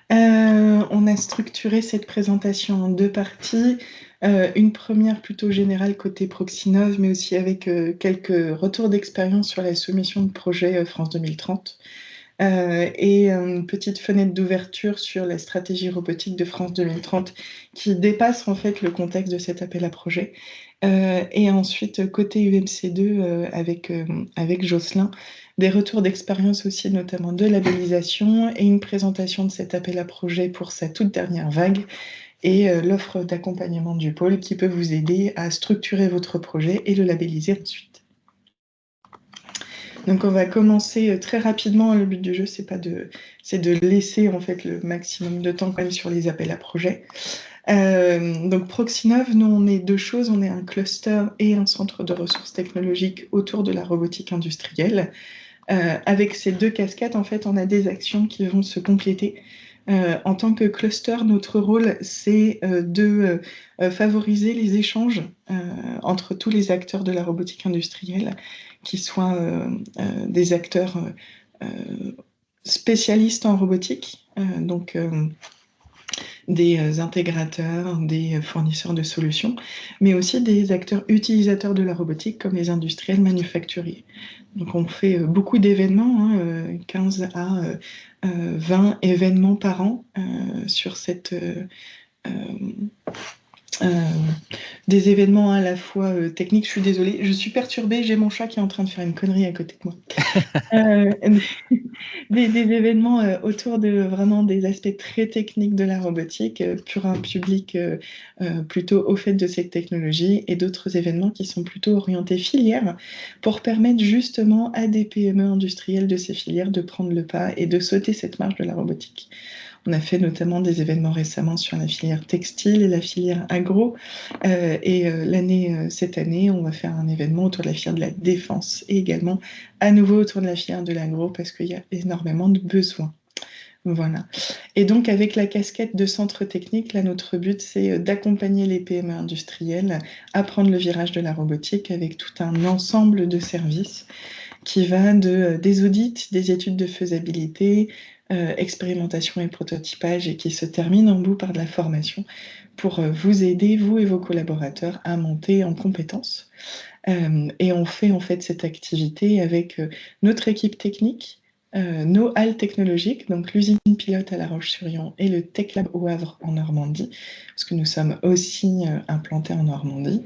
On a structuré cette présentation en deux parties. Une première plutôt générale côté Proxinov, mais aussi avec quelques retours d'expérience sur la soumission de projet France 2030. Et une petite fenêtre d'ouverture sur la stratégie robotique de France 2030 qui dépasse en fait le contexte de cet appel à projet. Et ensuite, côté UMC2, avec Jocelyn, des retours d'expérience aussi, notamment de labellisation et une présentation de cet appel à projet pour sa toute dernière vague et l'offre d'accompagnement du pôle qui peut vous aider à structurer votre projet et le labelliser ensuite. Donc on va commencer très rapidement. Le but du jeu, c'est de laisser en fait le maximum de temps quand même sur les appels à projets. Donc Proxinov, nous on est deux choses, on est un cluster et un centre de ressources technologiques autour de la robotique industrielle. Avec ces deux casquettes, en fait, on a des actions qui vont se compléter. En tant que cluster, notre rôle, c'est de favoriser les échanges entre tous les acteurs de la robotique industrielle, qui soient des acteurs spécialistes en robotique, donc des intégrateurs, des fournisseurs de solutions, mais aussi des acteurs utilisateurs de la robotique comme les industriels manufacturiers. Donc on fait beaucoup d'événements, 15 à 20 événements par an sur cette des événements à la fois techniques. Je suis désolée, je suis perturbée, j'ai mon chat qui est en train de faire une connerie à côté de moi. Euh, des événements autour de vraiment des aspects très techniques de la robotique pour un public plutôt au fait de cette technologie et d'autres événements qui sont plutôt orientés filière pour permettre justement à des PME industrielles de ces filières de prendre le pas et de sauter cette marche de la robotique. On a fait notamment des événements récemment sur la filière textile et la filière agro. Cette année, on va faire un événement autour de la filière de la défense et également à nouveau autour de la filière de l'agro parce qu'il y a énormément de besoins. Voilà. Et donc, avec la casquette de centre technique, là, notre but, c'est d'accompagner les PME industrielles à prendre le virage de la robotique avec tout un ensemble de services qui va des audits, des études de faisabilité, expérimentation et prototypage, et qui se termine en bout par de la formation pour vous aider, vous et vos collaborateurs, à monter en compétences. Et on fait en fait cette activité avec notre équipe technique, nos halles technologiques, donc l'usine pilote à La Roche-sur-Yon et le Tech Lab au Havre en Normandie, parce que nous sommes aussi implantés en Normandie.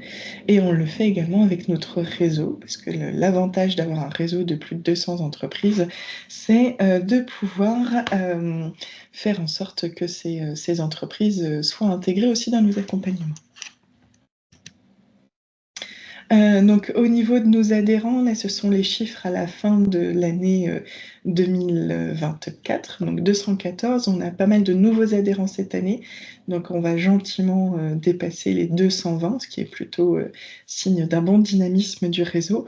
Et on le fait également avec notre réseau, parce que l'avantage d'avoir un réseau de plus de 200 entreprises, c'est de pouvoir faire en sorte que ces entreprises soient intégrées aussi dans nos accompagnements. Donc, au niveau de nos adhérents, là, ce sont les chiffres à la fin de l'année 2024, donc 214. On a pas mal de nouveaux adhérents cette année, donc on va gentiment dépasser les 220, ce qui est plutôt signe d'un bon dynamisme du réseau.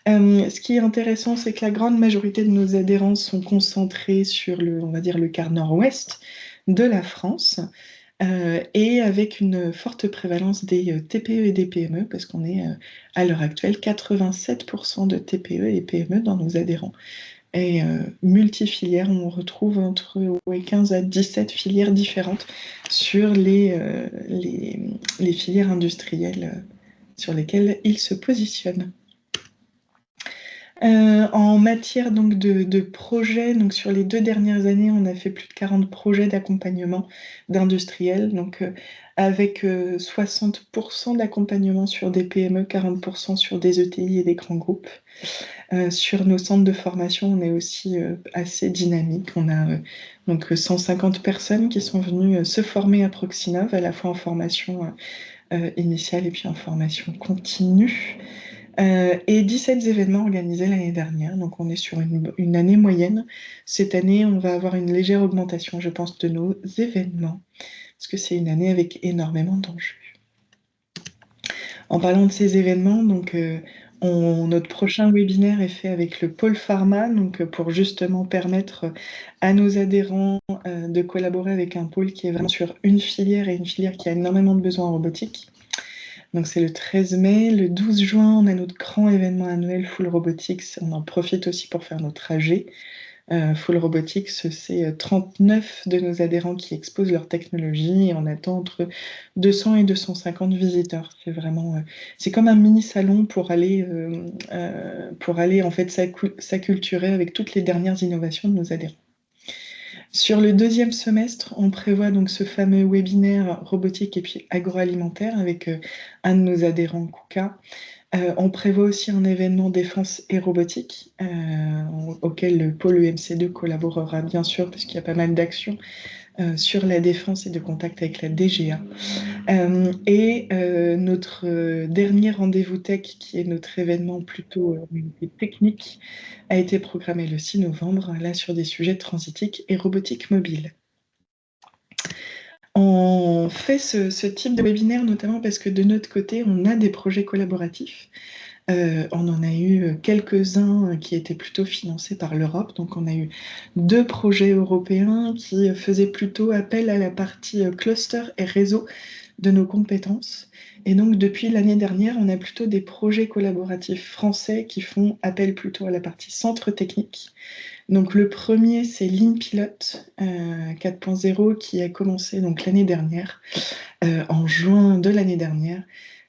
Ce qui est intéressant, c'est que la grande majorité de nos adhérents sont concentrés sur on va dire, le quart nord-ouest de la France. Et avec une forte prévalence des TPE et des PME, parce qu'on est à l'heure actuelle 87% de TPE et PME dans nos adhérents. Et multifilières, on retrouve entre 15 à 17 filières différentes sur les filières industrielles sur lesquelles ils se positionnent. En matière donc de projets, donc sur les 2 dernières années, on a fait plus de 40 projets d'accompagnement d'industriels, donc avec 60% d'accompagnement sur des PME, 40% sur des ETI et des grands groupes. Sur nos centres de formation, on est aussi assez dynamique. On a donc 150 personnes qui sont venues se former à Proxinov, à la fois en formation initiale et puis en formation continue. Et 17 événements organisés l'année dernière, donc on est sur une année moyenne. Cette année, on va avoir une légère augmentation, je pense, de nos événements, parce que c'est une année avec énormément d'enjeux. En parlant de ces événements, donc, notre prochain webinaire est fait avec le pôle pharma, donc, pour justement permettre à nos adhérents de collaborer avec un pôle qui est vraiment sur une filière et une filière qui a énormément de besoins en robotique. Donc c'est le 13 mai. Le 12 juin, on a notre grand événement annuel Full Robotics. On en profite aussi pour faire notre AG. Full Robotics, c'est 39 de nos adhérents qui exposent leur technologie et on attend entre 200 et 250 visiteurs. C'est vraiment, c'est comme un mini salon pour aller en fait s'acculturer avec toutes les dernières innovations de nos adhérents. Sur le deuxième semestre, on prévoit donc ce fameux webinaire robotique et puis agroalimentaire avec un de nos adhérents, KUKA. On prévoit aussi un événement défense et robotique auquel le pôle EMC2 collaborera bien sûr puisqu'il y a pas mal d'actions sur la défense et de contact avec la DGA. Notre dernier rendez-vous tech, qui est notre événement plutôt technique, a été programmé le 6 novembre, là sur des sujets transitiques et robotique mobile. On fait ce type de webinaire notamment parce que de notre côté, on a des projets collaboratifs. On en a eu quelques-uns qui étaient plutôt financés par l'Europe. Donc, on a eu 2 projets européens qui faisaient plutôt appel à la partie cluster et réseau de nos compétences. Et donc, depuis l'année dernière, on a plutôt des projets collaboratifs français qui font appel plutôt à la partie centre technique. Donc, le premier, c'est Lean Pilot 4.0 qui a commencé donc l'année dernière, en juin de l'année dernière.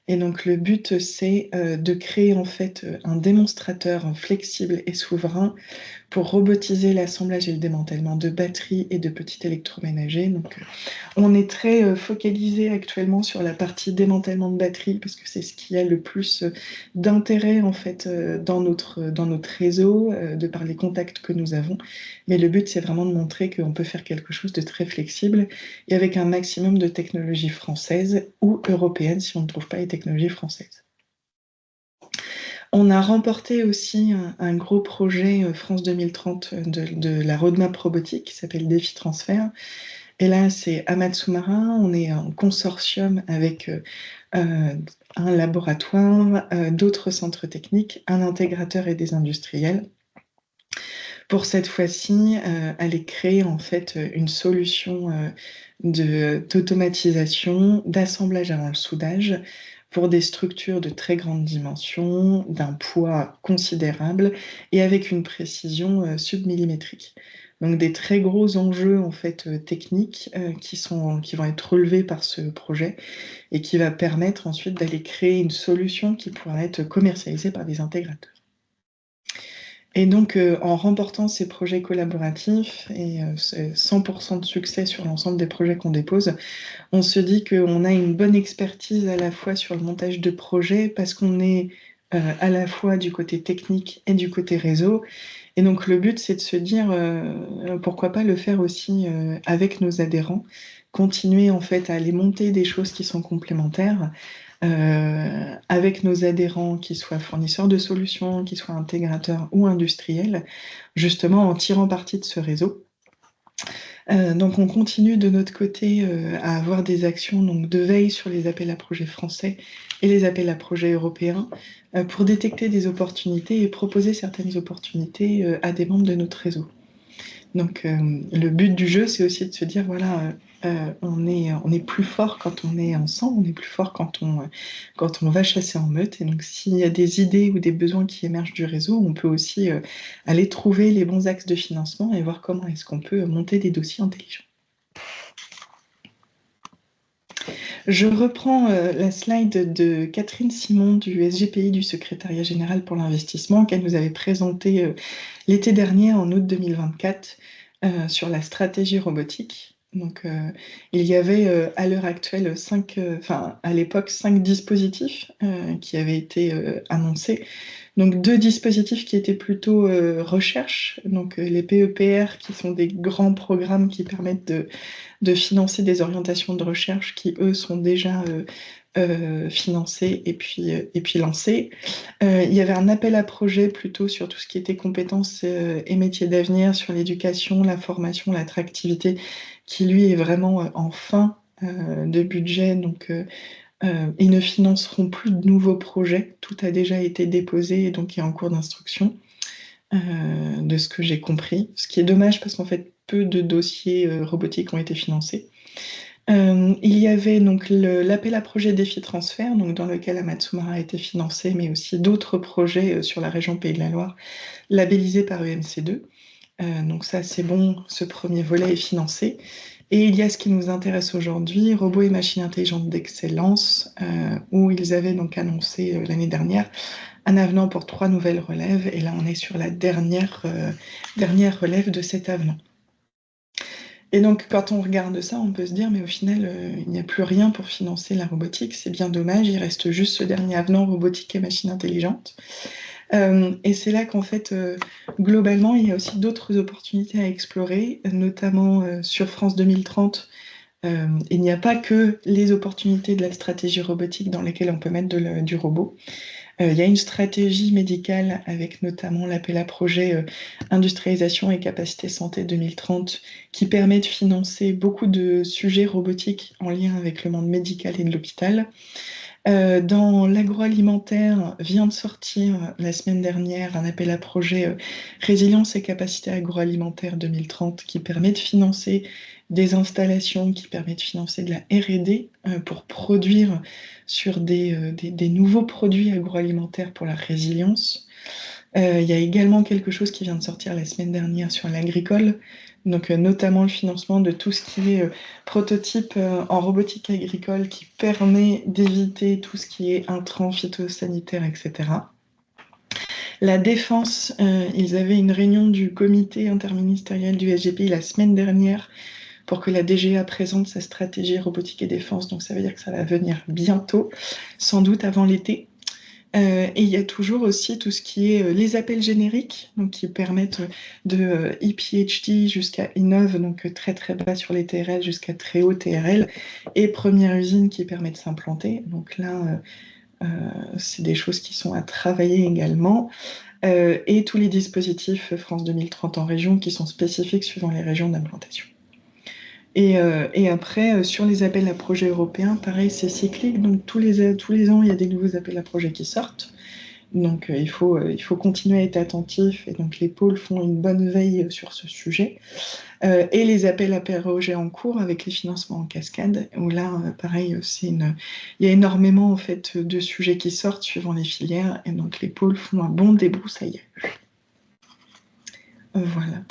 Et donc le but, c'est de créer en fait un démonstrateur flexible et souverain pour robotiser l'assemblage et le démantèlement de batteries et de petits électroménagers. Donc on est très focalisé actuellement sur la partie démantèlement de batteries parce que c'est ce qui a le plus d'intérêt en fait dans notre réseau, de par les contacts que nous avons. Mais le but, c'est vraiment de montrer qu'on peut faire quelque chose de très flexible et avec un maximum de technologies françaises ou européennes si on ne trouve pas les technologies françaises. On a remporté aussi un gros projet France 2030 de la roadmap robotique qui s'appelle Défi Transfert. Et là, c'est Amatsu-Marin. On est en consortium avec un laboratoire, d'autres centres techniques, un intégrateur et des industriels. Pour cette fois-ci, aller créer en fait une solution d'automatisation, d'assemblage avant le soudage pour des structures de très grande dimension, d'un poids considérable et avec une précision submillimétrique. Donc des très gros enjeux en fait techniques qui vont être relevés par ce projet et qui va permettre ensuite d'aller créer une solution qui pourra être commercialisée par des intégrateurs. Et donc, en remportant ces projets collaboratifs et 100% de succès sur l'ensemble des projets qu'on dépose, on se dit qu'on a une bonne expertise à la fois sur le montage de projets parce qu'on est à la fois du côté technique et du côté réseau. Et donc, le but, c'est de se dire pourquoi pas le faire aussi avec nos adhérents, continuer en fait à aller monter des choses qui sont complémentaires avec nos adhérents, qu'ils soient fournisseurs de solutions, qu'ils soient intégrateurs ou industriels, justement en tirant parti de ce réseau. Donc on continue de notre côté à avoir des actions donc, de veille sur les appels à projets français et les appels à projets européens pour détecter des opportunités et proposer certaines opportunités à des membres de notre réseau. Donc le but du jeu, c'est aussi de se dire, voilà, on est plus fort quand on est ensemble, on est plus fort quand on va chasser en meute. Et donc s'il y a des idées ou des besoins qui émergent du réseau, on peut aussi aller trouver les bons axes de financement et voir comment est-ce qu'on peut monter des dossiers intelligents. Je reprends la slide de Catherine Simon du SGPI, du Secrétariat Général pour l'Investissement, qu'elle nous avait présenté l'été dernier, en août 2024, sur la stratégie robotique. Donc, il y avait à l'heure actuelle à l'époque 5 dispositifs qui avaient été annoncés. Donc 2 dispositifs qui étaient plutôt recherche, donc les PEPR qui sont des grands programmes qui permettent de financer des orientations de recherche qui, eux, sont déjà financés et puis lancés. Il y avait un appel à projet plutôt sur tout ce qui était compétences et métiers d'avenir, sur l'éducation, la formation, l'attractivité, qui lui est vraiment en fin de budget. Donc, ils ne financeront plus de nouveaux projets. Tout a déjà été déposé et donc est en cours d'instruction, de ce que j'ai compris. Ce qui est dommage parce qu'en fait, peu de dossiers robotiques ont été financés. Il y avait donc l'appel à projet Défi Transfert, donc dans lequel Amatsu-Marin a été financé, mais aussi d'autres projets sur la région Pays de la Loire, labellisés par EMC2. Donc ça, c'est bon, ce premier volet est financé. Et il y a ce qui nous intéresse aujourd'hui, robots et machines intelligentes d'excellence, où ils avaient donc annoncé l'année dernière un avenant pour 3 nouvelles relèves. Et là, on est sur la dernière relève de cet avenant. Et donc, quand on regarde ça, on peut se dire, mais au final, il n'y a plus rien pour financer la robotique. C'est bien dommage, il reste juste ce dernier avenant robotique et machines intelligentes. Et c'est là qu'en fait, globalement, il y a aussi d'autres opportunités à explorer, notamment sur France 2030. Il n'y a pas que les opportunités de la stratégie robotique dans lesquelles on peut mettre du robot. Il y a une stratégie médicale avec notamment l'appel à projet Industrialisation et capacité santé 2030 qui permet de financer beaucoup de sujets robotiques en lien avec le monde médical et de l'hôpital. Dans l'agroalimentaire, vient de sortir la semaine dernière un appel à projet Résilience et capacité agroalimentaire 2030 qui permet de financer des installations, qui permet de financer de la R&D pour produire sur des nouveaux produits agroalimentaires pour la résilience. Il y a également quelque chose qui vient de sortir la semaine dernière sur l'agricole, donc notamment le financement de tout ce qui est prototype en robotique agricole qui permet d'éviter tout ce qui est intrants phytosanitaires, etc. La défense, ils avaient une réunion du comité interministériel du SGPI la semaine dernière pour que la DGA présente sa stratégie robotique et défense, donc ça veut dire que ça va venir bientôt, sans doute avant l'été. Et il y a toujours aussi tout ce qui est les appels génériques, donc qui permettent de e-PhD jusqu'à Innov, donc très très bas sur les TRL jusqu'à très haut TRL, et première usine qui permet de s'implanter. Donc là, c'est des choses qui sont à travailler également. Et tous les dispositifs France 2030 en région qui sont spécifiques suivant les régions d'implantation. Et après, sur les appels à projets européens, pareil, c'est cyclique. Donc tous les ans, il y a des nouveaux appels à projets qui sortent. Donc il faut continuer à être attentif. Et donc les pôles font une bonne veille sur ce sujet. Et les appels à projets en cours avec les financements en cascade, où là, pareil, il y a énormément en fait de sujets qui sortent suivant les filières. Et donc les pôles font un bon débroussaillage. Voilà.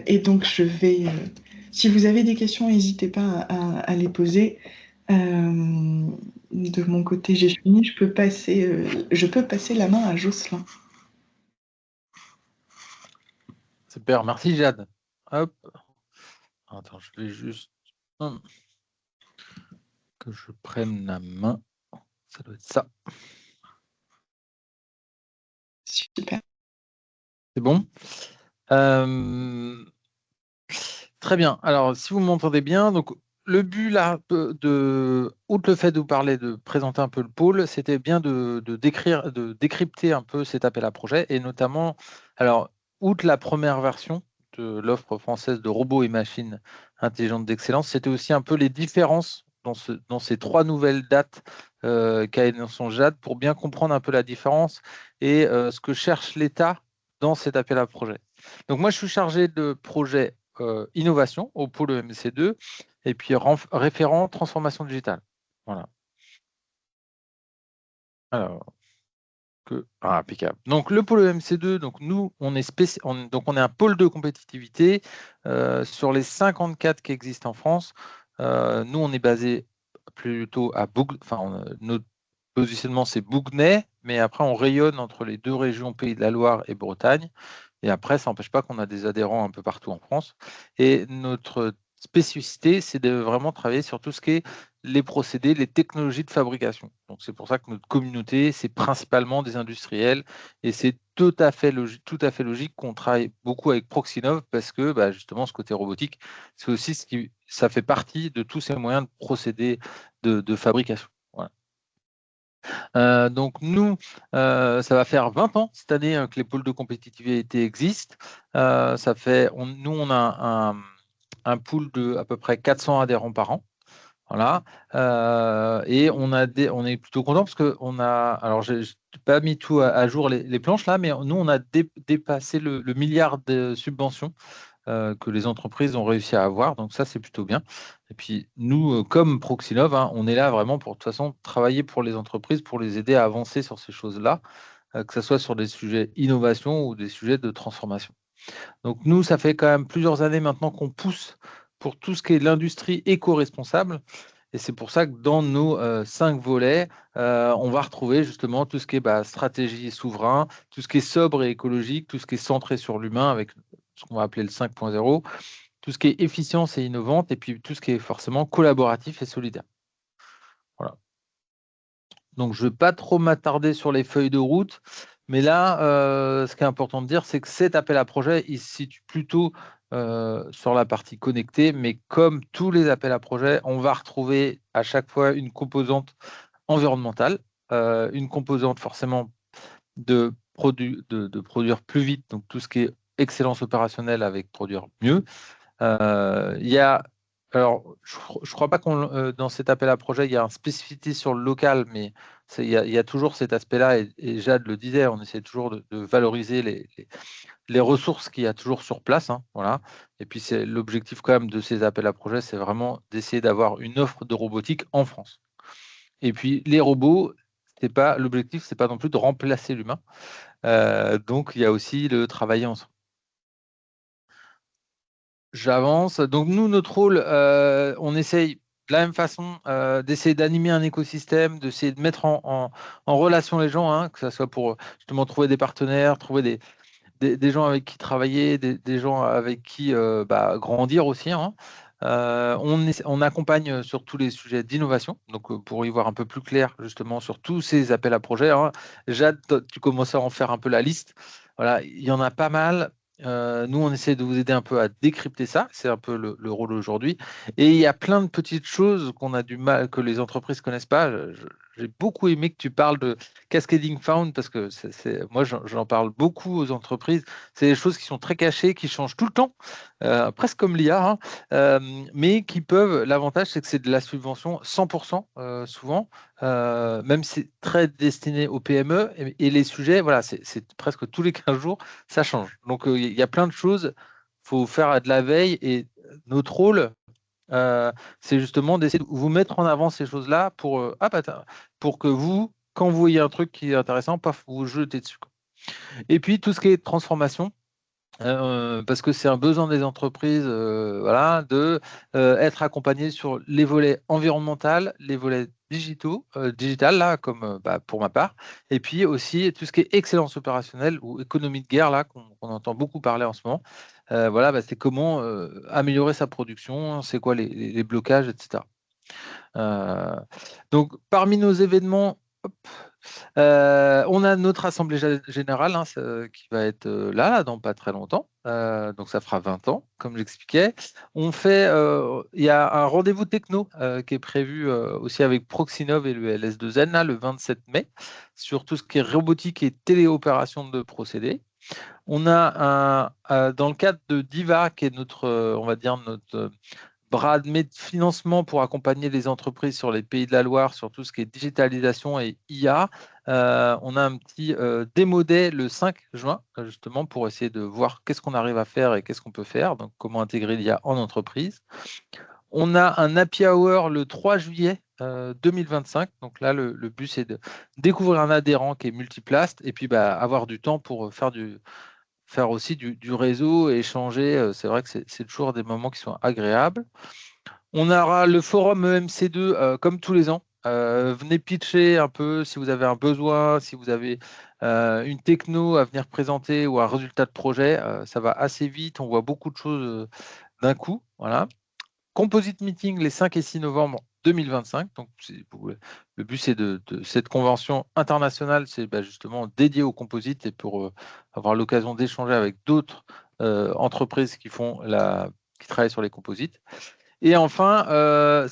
Et donc, si vous avez des questions, n'hésitez pas à les poser. De mon côté, j'ai fini. Je peux passer la main à Jocelyn. Super, merci Jade. Hop. Attends, je vais juste que je prenne la main. Ça doit être ça. Super. C'est bon. Très bien. Alors, si vous m'entendez bien, donc le but là, outre le fait de vous parler, de présenter un peu le pôle, c'était bien de décrypter un peu cet appel à projet, et notamment, alors, outre la première version de l'offre française de robots et machines intelligentes d'excellence, c'était aussi un peu les différences dans ces 3 nouvelles dates qu'a énoncé Jade, pour bien comprendre un peu la différence et ce que cherche l'État dans cet appel à projet. Donc moi, je suis chargé de projet innovation au pôle EMC2 et puis référent transformation digitale. Voilà. Alors, impeccable. Donc le pôle EMC2, donc nous, on est un pôle de compétitivité sur les 54 qui existent en France. Nous, on est basé plutôt à notre positionnement, c'est Bougnay, mais après, on rayonne entre les 2 régions, Pays de la Loire et Bretagne. Et après, ça n'empêche pas qu'on a des adhérents un peu partout en France. Et notre spécificité, c'est de vraiment travailler sur tout ce qui est les procédés, les technologies de fabrication. Donc, c'est pour ça que notre communauté, c'est principalement des industriels. Et c'est tout à fait logique qu'on travaille beaucoup avec Proxinov, parce que justement, ce côté robotique, c'est aussi ça fait partie de tous ces moyens de procédés de fabrication. Voilà. Donc nous, ça va faire 20 ans cette année que les pôles de compétitivité existent. Nous, on a un pool de à peu près 400 adhérents par an. Voilà. Et on est plutôt content parce que alors je n'ai pas mis tout à jour les planches là, mais nous, on a dépassé le milliard de subventions que les entreprises ont réussi à avoir. Donc ça, c'est plutôt bien. Et puis nous, comme Proxinov, on est là vraiment pour de toute façon travailler pour les entreprises, pour les aider à avancer sur ces choses-là. que ce soit sur des sujets innovation ou des sujets de transformation. Donc nous, ça fait quand même plusieurs années maintenant qu'on pousse pour tout ce qui est l'industrie éco-responsable. Et c'est pour ça que dans nos 5 volets, on va retrouver justement tout ce qui est stratégie et souverain, tout ce qui est sobre et écologique, tout ce qui est centré sur l'humain avec ce qu'on va appeler le 5.0, tout ce qui est efficience et innovante, et puis tout ce qui est forcément collaboratif et solidaire. Voilà. Donc, je ne vais pas trop m'attarder sur les feuilles de route, mais là, ce qui est important de dire, c'est que cet appel à projet, il se situe plutôt sur la partie connectée, mais comme tous les appels à projet, on va retrouver à chaque fois une composante environnementale, une composante forcément de produire plus vite, donc tout ce qui est excellence opérationnelle avec produire mieux. Il y a, alors, je ne crois pas qu'on dans cet appel à projet, il y a une spécificité sur le local, mais il y a toujours cet aspect-là, et Jade le disait, on essaie toujours de valoriser les ressources qu'il y a toujours sur place. Hein, voilà. Et puis, c'est l'objectif quand même de ces appels à projet, c'est vraiment d'essayer d'avoir une offre de robotique en France. Et puis, les robots, l'objectif, c'est pas non plus de remplacer l'humain. Donc, il y a aussi le travailler ensemble. J'avance. Donc, nous, notre rôle, on essaye de la même façon d'essayer d'animer un écosystème, d'essayer de mettre en relation les gens, hein, que ce soit pour justement trouver des partenaires, trouver des gens avec qui travailler, des gens avec qui grandir aussi. Hein. On accompagne sur tous les sujets d'innovation, donc pour y voir un peu plus clair justement sur tous ces appels à projets. Hein. Jade, tu commences à en faire un peu la liste. Voilà, il y en a pas mal. Nous, on essaie de vous aider un peu à décrypter ça. C'est un peu le rôle aujourd'hui. Et il y a plein de petites choses qu'on a du mal, que les entreprises ne connaissent pas. J'ai beaucoup aimé que tu parles de Cascading Fund parce que moi, j'en parle beaucoup aux entreprises. C'est des choses qui sont très cachées, qui changent tout le temps, presque comme l'IA, hein, mais qui peuvent. L'avantage, c'est que c'est de la subvention 100% souvent, même si c'est très destiné aux PME. Et les sujets, voilà, c'est presque tous les 15 jours, ça change. Donc, il y a plein de choses. Il faut faire de la veille et notre rôle, c'est justement d'essayer de vous mettre en avant ces choses-là pour que vous, quand vous voyez un truc qui est intéressant, paf, vous jetez dessus. Et puis tout ce qui est transformation, parce que c'est un besoin des entreprises, voilà, de être accompagné sur les volets environnementaux, les volets digitaux, digital là, comme pour ma part, et puis aussi tout ce qui est excellence opérationnelle ou économie de guerre là qu'on entend beaucoup parler en ce moment. Voilà, c'est comment améliorer sa production, c'est quoi les blocages, etc. Donc parmi nos événements, hop, on a notre assemblée générale hein, qui va être là, dans pas très longtemps. Donc ça fera 20 ans, comme j'expliquais. Il y a un rendez-vous techno qui est prévu aussi avec Proxinov et le LS2N là, le 27 mai sur tout ce qui est robotique et téléopération de procédés. On a dans le cadre de DIVA, qui est notre, on va dire, notre bras de financement pour accompagner les entreprises sur les Pays de la Loire, sur tout ce qui est digitalisation et IA. On a un petit démo day le 5 juin, justement, pour essayer de voir qu'est-ce qu'on arrive à faire et qu'est-ce qu'on peut faire, donc comment intégrer l'IA en entreprise. On a un happy hour le 3 juillet 2025. Donc là, le but, c'est de découvrir un adhérent qui est multiplaste et puis avoir du temps pour faire aussi du réseau et échanger. C'est vrai que c'est toujours des moments qui sont agréables. On aura le forum EMC2 comme tous les ans. Venez pitcher un peu si vous avez un besoin, si vous avez une techno à venir présenter ou un résultat de projet. Ça va assez vite, on voit beaucoup de choses d'un coup. Voilà. Composite Meeting les 5 et 6 novembre 2025. Donc, le but, c'est de cette convention internationale, c'est justement dédié au composite et pour avoir l'occasion d'échanger avec d'autres entreprises qui travaillent sur les composites. Et enfin,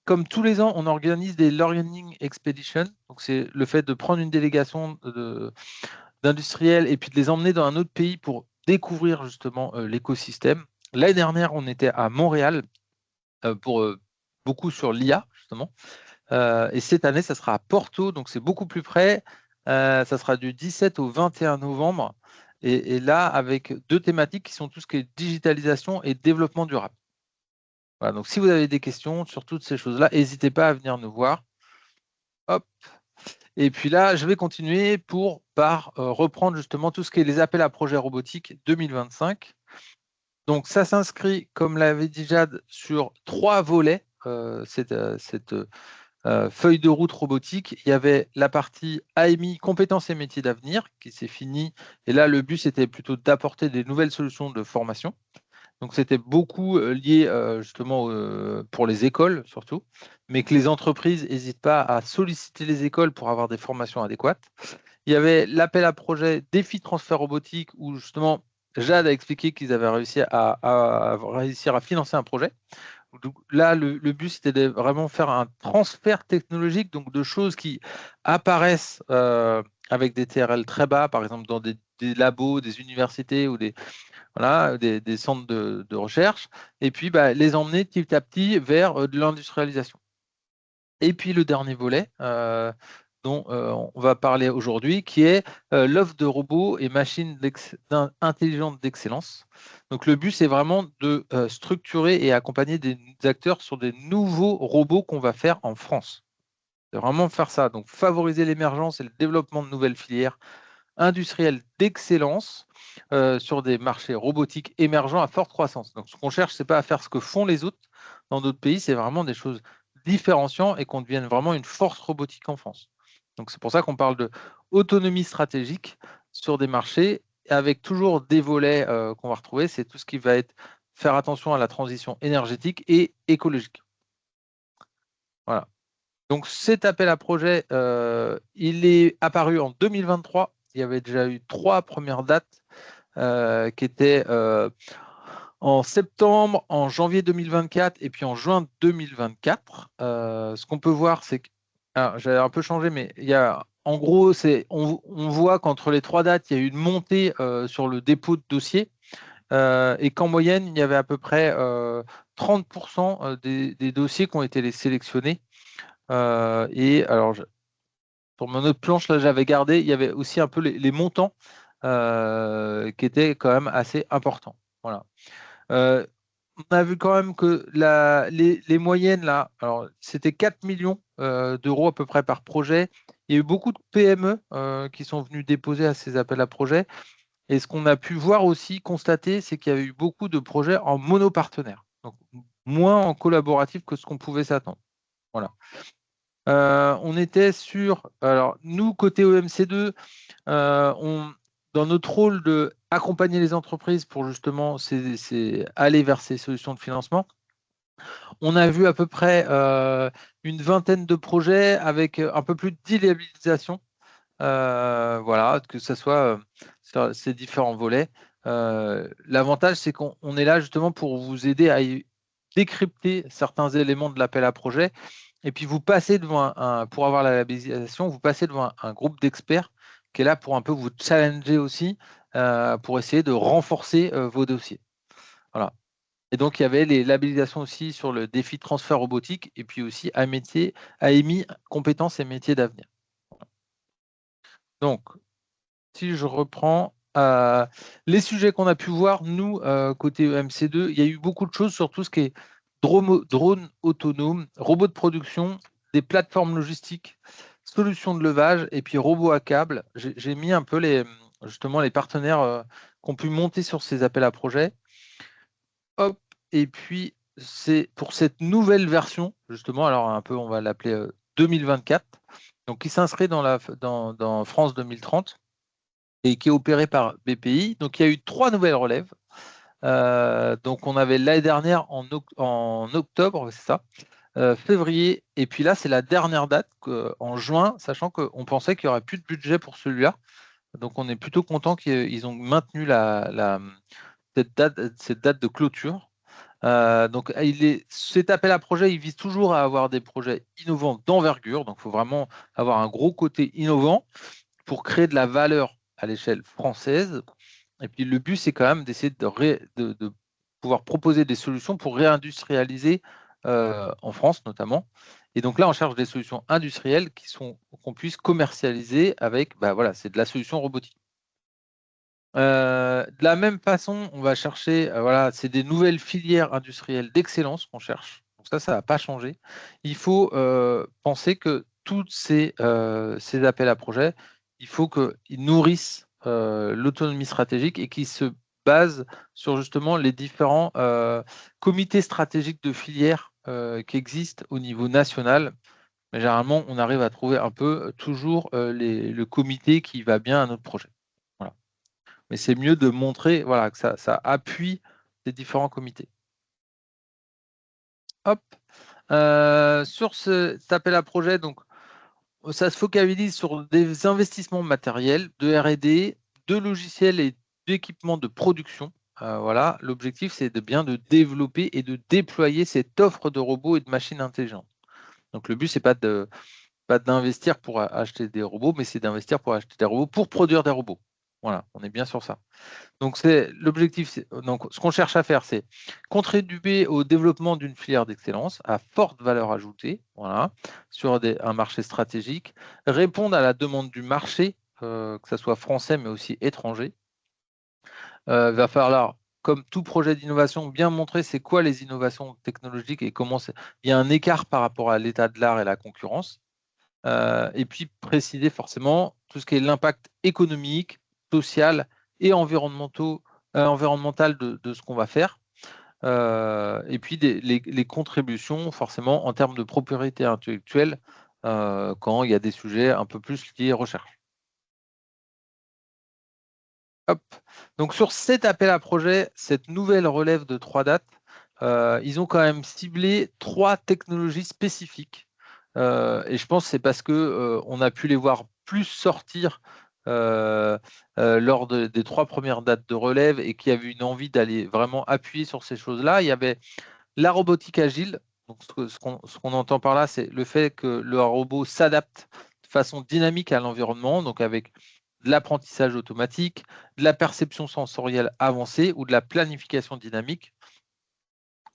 comme tous les ans, on organise des Learning Expeditions. Donc, c'est le fait de prendre une délégation d'industriels et puis de les emmener dans un autre pays pour découvrir justement l'écosystème. L'année dernière, on était à Montréal pour beaucoup sur l'IA, justement. Et cette année, ça sera à Porto, donc c'est beaucoup plus près. Ça sera du 17 au 21 novembre. Et là, avec 2 thématiques qui sont tout ce qui est digitalisation et développement durable. Voilà, donc si vous avez des questions sur toutes ces choses-là, n'hésitez pas à venir nous voir. Hop. Et puis là, je vais continuer par reprendre justement tout ce qui est les appels à projets robotiques 2025. Donc ça s'inscrit, comme l'avait dit Jade, sur 3 volets, cette feuille de route robotique. Il y avait la partie AMI, compétences et métiers d'avenir, qui s'est finie. Et là, le but, c'était plutôt d'apporter des nouvelles solutions de formation. Donc c'était beaucoup lié justement pour les écoles surtout, mais que les entreprises n'hésitent pas à solliciter les écoles pour avoir des formations adéquates. Il y avait l'appel à projet défi transfert robotique où justement Jade a expliqué qu'ils avaient réussi réussir à financer un projet. Donc, là, le but, c'était de vraiment faire un transfert technologique, donc de choses qui apparaissent avec des TRL très bas, par exemple dans des labos, des universités ou voilà, des centres de recherche, et puis les emmener petit à petit vers de l'industrialisation. Et puis le dernier volet dont on va parler aujourd'hui, qui est l'offre de robots et machines intelligentes d'excellence. Donc le but, c'est vraiment de structurer et accompagner des acteurs sur des nouveaux robots qu'on va faire en France. C'est vraiment faire ça, donc favoriser l'émergence et le développement de nouvelles filières industrielles d'excellence sur des marchés robotiques émergents à forte croissance. Donc ce qu'on cherche, ce n'est pas à faire ce que font les autres dans d'autres pays, c'est vraiment des choses différenciantes et qu'on devienne vraiment une force robotique en France. Donc c'est pour ça qu'on parle de autonomie stratégique sur des marchés avec toujours des volets qu'on va retrouver, c'est tout ce qui va être faire attention à la transition énergétique et écologique. Voilà. Donc cet appel à projet, il est apparu en 2023. Il y avait déjà eu 3 premières dates qui étaient en septembre, en janvier 2024 et puis en juin 2024. Ce qu'on peut voir, c'est que j'avais un peu changé, mais il y a en gros, on voit qu'entre les 3 dates, il y a eu une montée sur le dépôt de dossiers et qu'en moyenne, il y avait à peu près 30% des dossiers qui ont été sélectionnés. Et alors, sur mon autre planche, là, j'avais gardé, il y avait aussi un peu les montants qui étaient quand même assez importants. Voilà. On a vu quand même que les moyennes, là, alors c'était 4 millions d'euros à peu près par projet. Il y a eu beaucoup de PME qui sont venus déposer à ces appels à projets. Et ce qu'on a pu voir aussi, constater, c'est qu'il y avait eu beaucoup de projets en monopartenaire, donc moins en collaboratif que ce qu'on pouvait s'attendre. Voilà. On était sur, alors nous, côté EMC2, dans notre rôle de accompagner les entreprises pour justement aller vers ces solutions de financement, on a vu à peu près une vingtaine de projets avec un peu plus de 10 labellisations. Voilà, que ce soit sur ces différents volets. L'avantage, c'est qu'on est là justement pour vous aider à décrypter certains éléments de l'appel à projet. Et puis vous passez devant pour avoir la labellisation, vous passez devant un groupe d'experts qui est là pour un peu vous challenger aussi, pour essayer de renforcer vos dossiers. Voilà. Et donc il y avait les labellisations aussi sur le défi transfert robotique et puis aussi AMI, compétences et métiers d'avenir. Donc, si je reprends les sujets qu'on a pu voir, nous, côté EMC2, il y a eu beaucoup de choses sur tout ce qui est drone autonome, robots de production, des plateformes logistiques, solutions de levage et puis robots à câble. J'ai mis un peu justement les partenaires qui ont pu monter sur ces appels à projets. Hop, et puis c'est pour cette nouvelle version, justement, alors un peu, on va l'appeler 2024, donc qui s'inscrit dans France 2030 et qui est opéré par BPI. Donc il y a eu 3 nouvelles relèves. Donc on avait l'année dernière en octobre, c'est ça, février, et puis là c'est la dernière date en juin, sachant qu'on pensait qu'il n'y aurait plus de budget pour celui-là. Donc on est plutôt content qu'ils ont maintenu cette date de clôture. Donc cet appel à projet, il vise toujours à avoir des projets innovants d'envergure. Donc il faut vraiment avoir un gros côté innovant pour créer de la valeur à l'échelle française. Et puis le but, c'est quand même d'essayer de pouvoir proposer des solutions pour réindustrialiser en France notamment. Et donc là, on cherche des solutions industrielles qu'on puisse commercialiser avec, voilà, c'est de la solution robotique. De la même façon, on va chercher, voilà, c'est des nouvelles filières industrielles d'excellence qu'on cherche. Donc ça ne va pas changer. Il faut penser que tous ces appels à projets, il faut qu'ils nourrissent l'autonomie stratégique et qu'ils se basent sur justement les différents comités stratégiques de filière qui existent au niveau national. Mais généralement, on arrive à trouver un peu toujours le comité qui va bien à notre projet. Voilà. Mais c'est mieux de montrer voilà, que ça appuie les différents comités. Hop. Sur cet appel à projet, donc, ça se focalise sur des investissements matériels, de R&D, de logiciels et d'équipements de production. Voilà, l'objectif, c'est de bien de développer et de déployer cette offre de robots et de machines intelligentes. Donc, le but, c'est pas d'investir pour acheter des robots, mais c'est d'investir pour acheter des robots pour produire des robots. Voilà, on est bien sur ça. Donc, c'est l'objectif. Donc, ce qu'on cherche à faire, c'est contribuer au développement d'une filière d'excellence à forte valeur ajoutée, voilà, sur un marché stratégique, répondre à la demande du marché, que ce soit français mais aussi étranger. Il va falloir, comme tout projet d'innovation, bien montrer c'est quoi les innovations technologiques et comment il y a un écart par rapport à l'état de l'art et la concurrence. Et puis préciser forcément tout ce qui est l'impact économique, social et environnemental de ce qu'on va faire. Et puis les contributions forcément en termes de propriété intellectuelle quand il y a des sujets un peu plus liés recherche. Hop. Donc sur cet appel à projet, cette nouvelle relève de 3 dates, ils ont quand même ciblé 3 technologies spécifiques. Et je pense que c'est parce qu'on a pu les voir plus sortir lors des 3 premières dates de relève et qu'il y avait une envie d'aller vraiment appuyer sur ces choses-là. Il y avait la robotique agile. Donc, ce qu'on entend par là, c'est le fait que le robot s'adapte de façon dynamique à l'environnement, donc avec de l'apprentissage automatique, de la perception sensorielle avancée ou de la planification dynamique.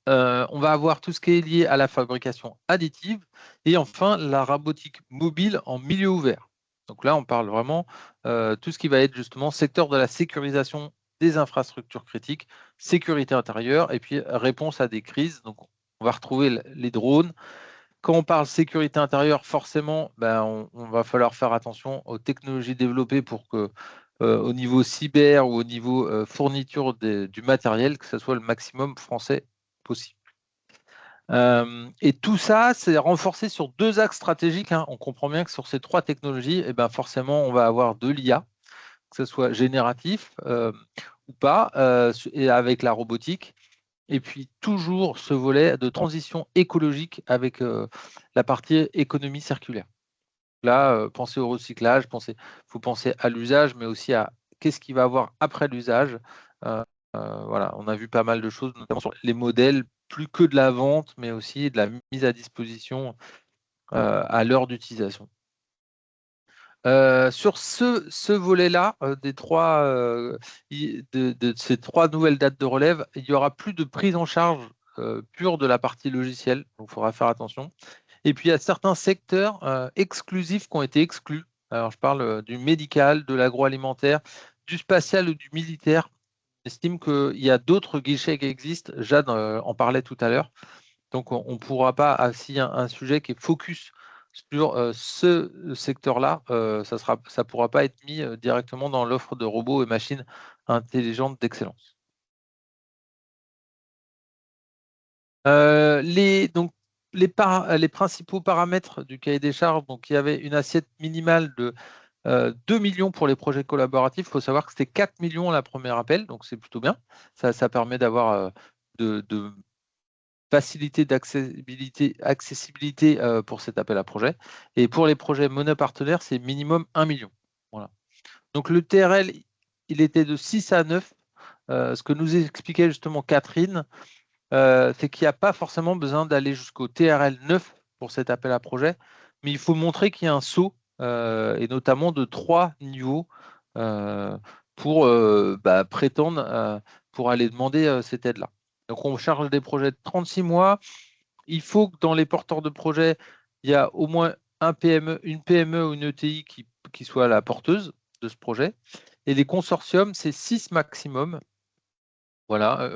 On va avoir tout ce qui est lié à la fabrication additive et enfin la robotique mobile en milieu ouvert. Donc là, on parle vraiment tout ce qui va être justement secteur de la sécurisation des infrastructures critiques, sécurité intérieure et puis réponse à des crises. Donc on va retrouver les drones. Quand on parle sécurité intérieure, forcément, on va falloir faire attention aux technologies développées pour que au niveau cyber ou au niveau fourniture du matériel, que ce soit le maximum français possible. Et tout ça, c'est renforcé sur 2 axes stratégiques, hein. On comprend bien que sur ces 3 technologies, forcément, on va avoir de l'IA, que ce soit génératif ou pas, et avec la robotique. Et puis toujours ce volet de transition écologique avec la partie économie circulaire. Là, pensez au recyclage, faut penser à l'usage, mais aussi à qu'est-ce qu'il va avoir après l'usage. Voilà, on a vu pas mal de choses, notamment sur les modèles, plus que de la vente, mais aussi de la mise à disposition à l'heure d'utilisation. Sur ce volet-là, de ces 3 nouvelles dates de relève, il n'y aura plus de prise en charge pure de la partie logicielle, donc il faudra faire attention. Et puis, il y a certains secteurs exclusifs qui ont été exclus. Alors, je parle du médical, de l'agroalimentaire, du spatial ou du militaire. J'estime qu'il y a d'autres guichets qui existent. Jade en parlait tout à l'heure. Donc, on ne pourra pas, si un sujet qui est focus sur ce secteur-là, ça ne pourra pas être mis directement dans l'offre de robots et machines intelligentes d'excellence. Donc, les principaux paramètres du cahier des charges, donc il y avait une assiette minimale de 2 millions pour les projets collaboratifs. Il faut savoir que c'était 4 millions à la première appel, donc c'est plutôt bien. Ça permet d'avoir de facilité accessibilité pour cet appel à projet. Et pour les projets monopartenaires, c'est minimum 1 million. Voilà. Donc le TRL, il était de 6 à 9. Ce que nous expliquait justement Catherine, c'est qu'il n'y a pas forcément besoin d'aller jusqu'au TRL 9 pour cet appel à projet, mais il faut montrer qu'il y a un saut, et notamment de 3 niveaux pour prétendre, pour aller demander cette aide-là. Donc on charge des projets de 36 mois. Il faut que dans les porteurs de projets, il y a au moins une PME ou une ETI qui soit la porteuse de ce projet. Et les consortiums, c'est 6 maximum. Voilà,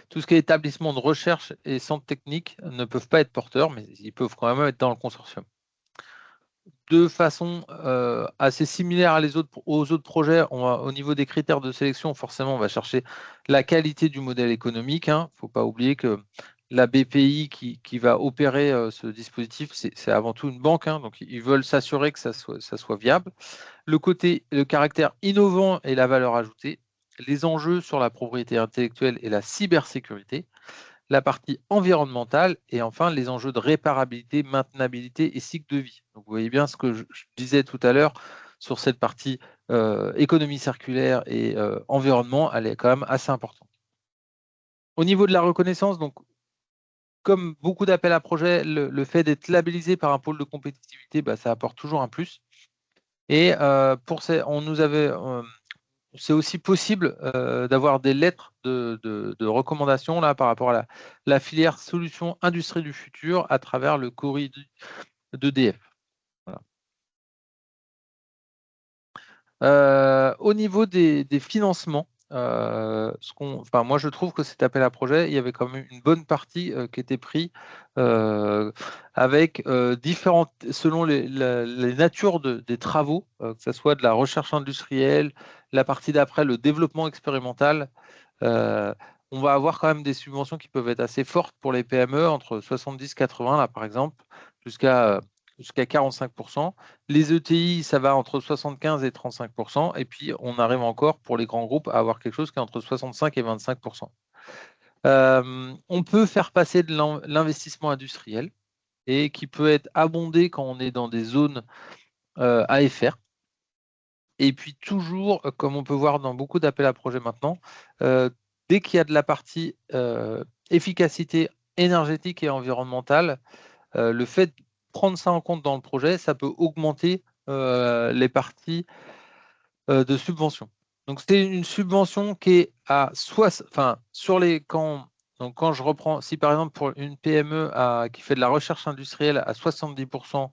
tout ce qui est établissement de recherche et centre technique ne peuvent pas être porteurs, mais ils peuvent quand même être dans le consortium. de façon assez similaire aux autres projets, au niveau des critères de sélection, forcément, on va chercher la qualité du modèle économique. Il ne faut pas oublier que la BPI qui va opérer ce dispositif, c'est avant tout une banque, donc ils veulent s'assurer que ça soit viable. Le caractère innovant et la valeur ajoutée, les enjeux sur la propriété intellectuelle et la cybersécurité, la partie environnementale et enfin les enjeux de réparabilité, maintenabilité et cycle de vie. Donc, vous voyez bien ce que je disais tout à l'heure sur cette partie économie circulaire et environnement, elle est quand même assez importante. Au niveau de la reconnaissance, donc, comme beaucoup d'appels à projets, le fait d'être labellisé par un pôle de compétitivité, ça apporte toujours un plus. Et c'est aussi possible d'avoir des lettres de recommandation là, par rapport à la filière solutions industrie du futur à travers le CORI d'EDF. Voilà. Au niveau des financements, moi je trouve que cet appel à projet, il y avait quand même une bonne partie qui était pris avec différentes, selon les natures des travaux, que ce soit de la recherche industrielle, la partie d'après, le développement expérimental. On va avoir quand même des subventions qui peuvent être assez fortes pour les PME, entre 70-80 là par exemple, jusqu'à 45%. Les ETI, ça va entre 75 et 35%. Et puis, on arrive encore pour les grands groupes à avoir quelque chose qui est entre 65 et 25%. On peut faire passer de l'investissement industriel et qui peut être abondé quand on est dans des zones AFR. Et puis toujours, comme on peut voir dans beaucoup d'appels à projets maintenant, dès qu'il y a de la partie efficacité énergétique et environnementale, le fait de prendre ça en compte dans le projet, ça peut augmenter les parties de subvention. Donc, c'est une subvention qui est à quand je reprends, si par exemple pour une PME qui fait de la recherche industrielle à 70%,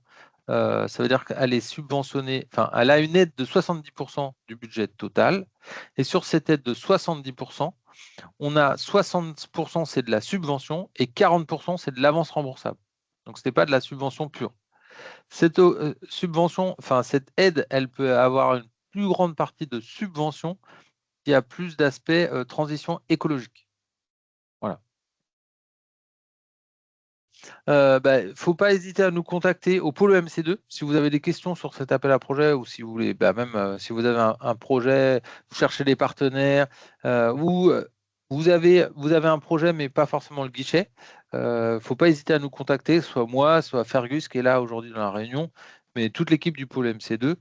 ça veut dire qu'elle est subventionnée, elle a une aide de 70% du budget total. Et sur cette aide de 70%, on a 60% c'est de la subvention et 40% c'est de l'avance remboursable. Donc, ce n'est pas de la subvention pure. Cette subvention, cette aide, elle peut avoir une plus grande partie de subvention qui a plus d'aspect transition écologique. Voilà. Faut pas hésiter à nous contacter au pôle MC2 si vous avez des questions sur cet appel à projet ou si vous voulez, même si vous avez un projet, vous cherchez des partenaires ou vous avez un projet mais pas forcément le guichet. Faut pas hésiter à nous contacter, soit moi, soit Fergus qui est là aujourd'hui dans la réunion, mais toute l'équipe du pôle MC2.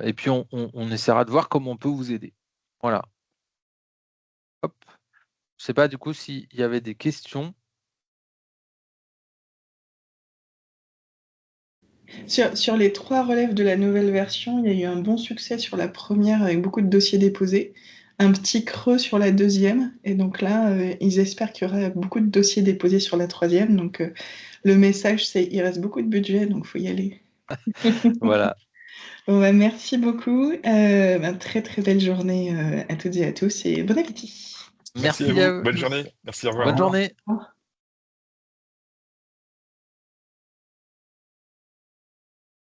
Et puis on essaiera de voir comment on peut vous aider. Voilà. Hop. Je ne sais pas du coup s'il y avait des questions. Sur les 3 relèves de la nouvelle version, il y a eu un bon succès sur la première avec beaucoup de dossiers déposés, un petit creux sur la deuxième. Et donc là, ils espèrent qu'il y aura beaucoup de dossiers déposés sur la troisième. Donc le message, c'est il reste beaucoup de budget, donc il faut y aller. Voilà. Bon, merci beaucoup. Très très belle journée à toutes et à tous et bon appétit. Merci à vous. Bonne journée. Merci, au revoir. Bonne journée. Au revoir.